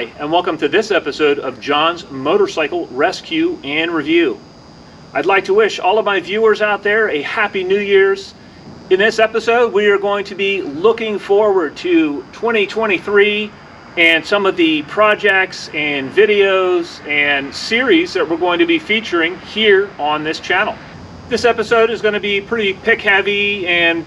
Hi, and welcome to this episode of John's Motorcycle Rescue and Review. I'd like to wish all of my viewers out there a Happy New Year's. In this episode, we are going to be looking forward to 2023 and some of the projects and videos and series that we're going to be featuring here on this channel. This episode is going to be pretty pick heavy and,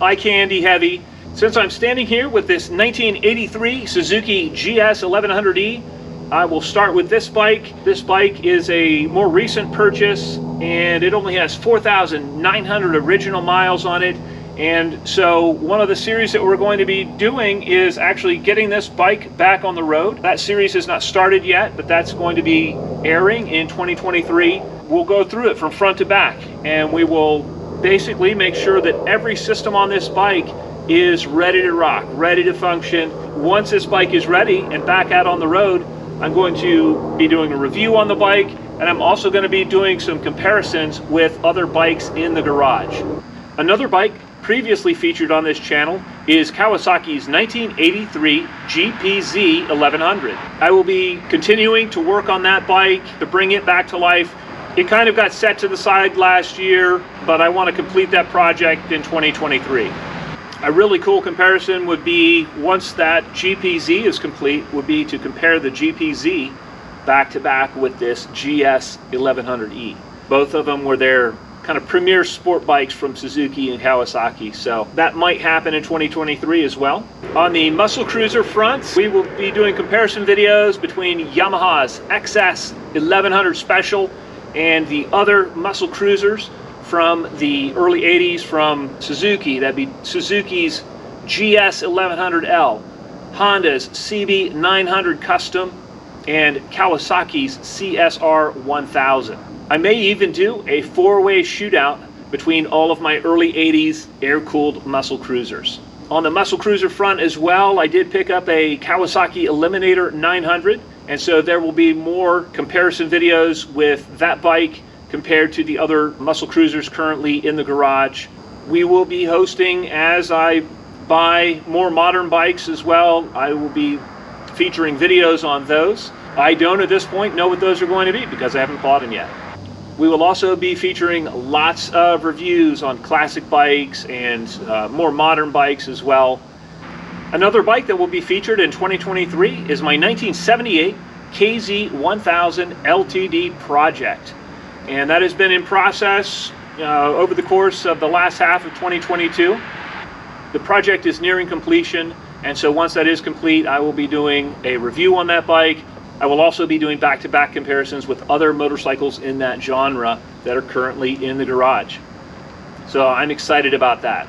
eye candy heavy. Since I'm standing here with this 1983 Suzuki GS 1100E, I will start with this bike. This bike is a more recent purchase and it only has 4,900 original miles on it. And so one of the series that we're going to be doing is actually getting this bike back on the road. That series has not started yet, but that's going to be airing in 2023. We'll go through it from front to back and we will basically make sure that every system on this bike is ready to rock, ready to function. Once this bike is ready and back out on the road, I'm going to be doing a review on the bike, and I'm also going to be doing some comparisons with other bikes in the garage. Another bike previously featured on this channel is Kawasaki's 1983 GPZ 1100. I will be continuing to work on that bike to bring it back to life. It kind of got set to the side last year, but I want to complete that project in 2023. A really cool comparison would be, once that GPZ is complete, would be to compare the GPZ back to back with this GS 1100E. Both of them were their kind of premier sport bikes from Suzuki and Kawasaki, so that might happen in 2023 as well. On the muscle cruiser front, we will be doing comparison videos between Yamaha's XS 1100 Special and the other muscle cruisers from the early 80s from Suzuki. That'd be Suzuki's GS 1100L, Honda's CB 900 Custom, and Kawasaki's CSR 1000. I may even do a four-way shootout between all of my early 80s air-cooled muscle cruisers. On the muscle cruiser front as well, I did pick up a Kawasaki Eliminator 900, and so there will be more comparison videos with that bike compared to the other muscle cruisers currently in the garage. We will be hosting, as I buy more modern bikes as well, I will be featuring videos on those. I don't at this point know what those are going to be because I haven't bought them yet. We will also be featuring lots of reviews on classic bikes and more modern bikes as well. Another bike that will be featured in 2023 is my 1978 KZ1000 LTD Project. And that has been in process over the course of the last half of 2022. The project is nearing completion, and so once that is complete, I will be doing a review on that bike. I will also be doing back-to-back comparisons with other motorcycles in that genre that are currently in the garage. So I'm excited about that.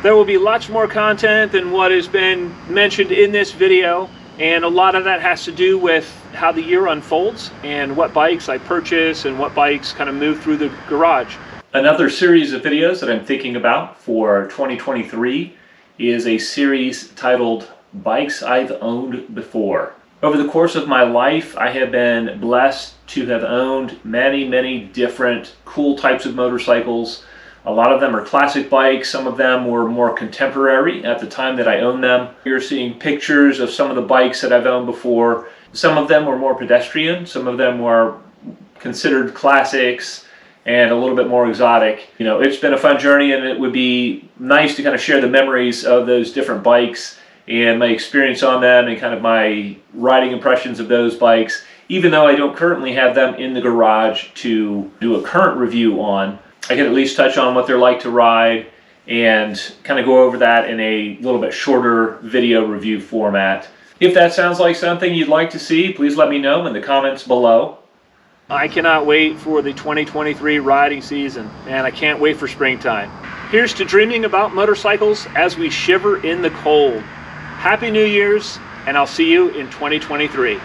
There will be lots more content than what has been mentioned in this video, and a lot of that has to do with how the year unfolds and what bikes I purchase and what bikes kind of move through the garage. Another series of videos that I'm thinking about for 2023 is a series titled Bikes I've Owned Before. Over the course of my life, I have been blessed to have owned many different cool types of motorcycles. A lot of them are classic bikes, some of them were more contemporary at the time that I owned them. You're seeing pictures of some of the bikes that I've owned before. Some of them were more pedestrian, some of them were considered classics and a little bit more exotic. It's been a fun journey, and it would be nice to kind of share the memories of those different bikes and my experience on them and kind of my riding impressions of those bikes, even though I don't currently have them in the garage to do a current review on. I can at least touch on what they're like to ride and kind of go over that in a little bit shorter video review format. If that sounds like something you'd like to see, please let me know in the comments below. I cannot wait for the 2023 riding season, and I can't wait for springtime. Here's to dreaming about motorcycles as we shiver in the cold. Happy New Year's, and I'll see you in 2023.